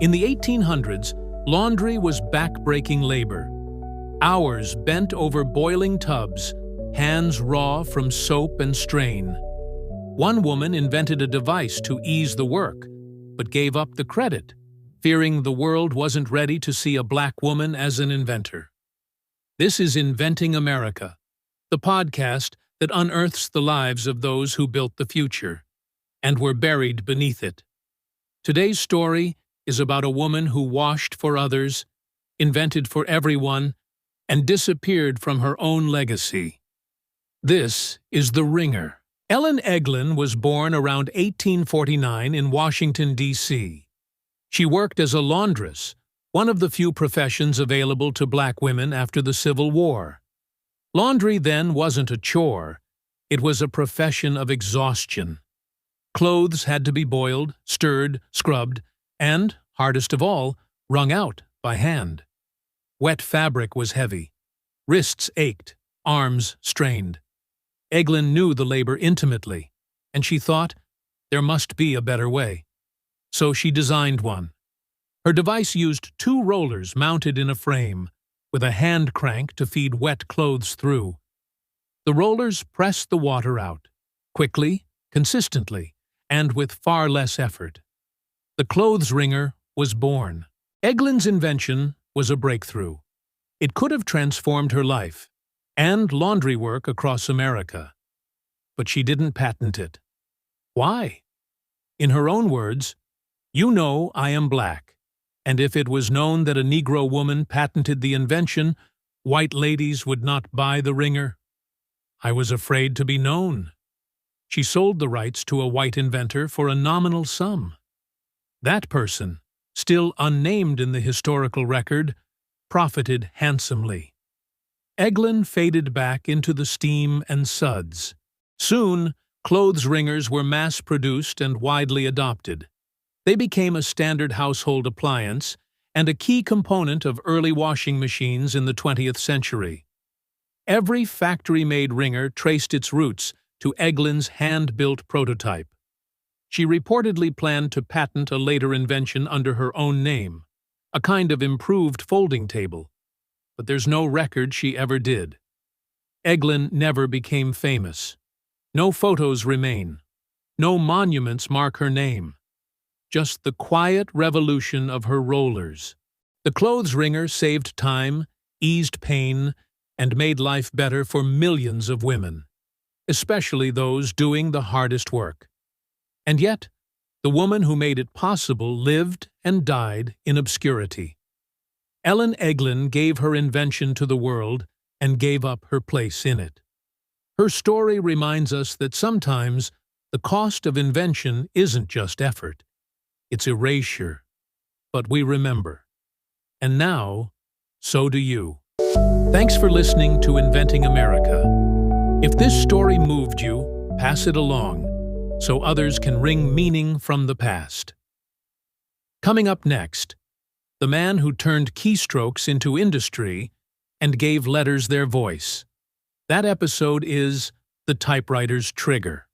In the 1800s, laundry was back-breaking labor. Hours bent over boiling tubs, hands raw from soap and strain. One woman invented a device to ease the work, but gave up the credit, fearing the world wasn't ready to see a black woman as an inventor. This is Inventing America, the podcast that unearths the lives of those who built the future and were buried beneath it. Today's story is about a woman who washed for others, invented for everyone, and disappeared from her own legacy. This is the Wringer. Ellen Eglin was born around 1849 in Washington, D.C. She worked as a laundress, one of the few professions available to black women after the Civil War. Laundry then wasn't a chore, it was a profession of exhaustion. Clothes had to be boiled, stirred, scrubbed, and, hardest of all, wrung out by hand. Wet fabric was heavy. Wrists ached, arms strained. Eglin knew the labor intimately, and she thought, there must be a better way. So she designed one. Her device used 2 rollers mounted in a frame, with a hand crank to feed wet clothes through. The rollers pressed the water out, quickly, consistently, and with far less effort. The clothes wringer was born. Eglin's invention was a breakthrough. It could have transformed her life and laundry work across America. But she didn't patent it. Why? In her own words, "You know I am black, and if it was known that a Negro woman patented the invention, white ladies would not buy the wringer. I was afraid to be known." She sold the rights to a white inventor for a nominal sum. That person, still unnamed in the historical record, profited handsomely. Eglin faded back into the steam and suds. Soon, clothes wringers were mass-produced and widely adopted. They became a standard household appliance and a key component of early washing machines in the 20th century. Every factory-made wringer traced its roots to Eglin's hand-built prototype. She reportedly planned to patent a later invention under her own name, a kind of improved folding table, but there's no record she ever did. Eglin never became famous. No photos remain. No monuments mark her name. Just the quiet revolution of her rollers. The clothes wringer saved time, eased pain, and made life better for millions of women, especially those doing the hardest work. And yet, the woman who made it possible lived and died in obscurity. Ellen Eglin gave her invention to the world and gave up her place in it. Her story reminds us that sometimes the cost of invention isn't just effort, it's erasure. But we remember. And now, so do you. Thanks for listening to Inventing America. If this story moved you, pass it along, so others can wring meaning from the past. Coming up next, the man who turned keystrokes into industry and gave letters their voice. That episode is The Typewriter's Trigger.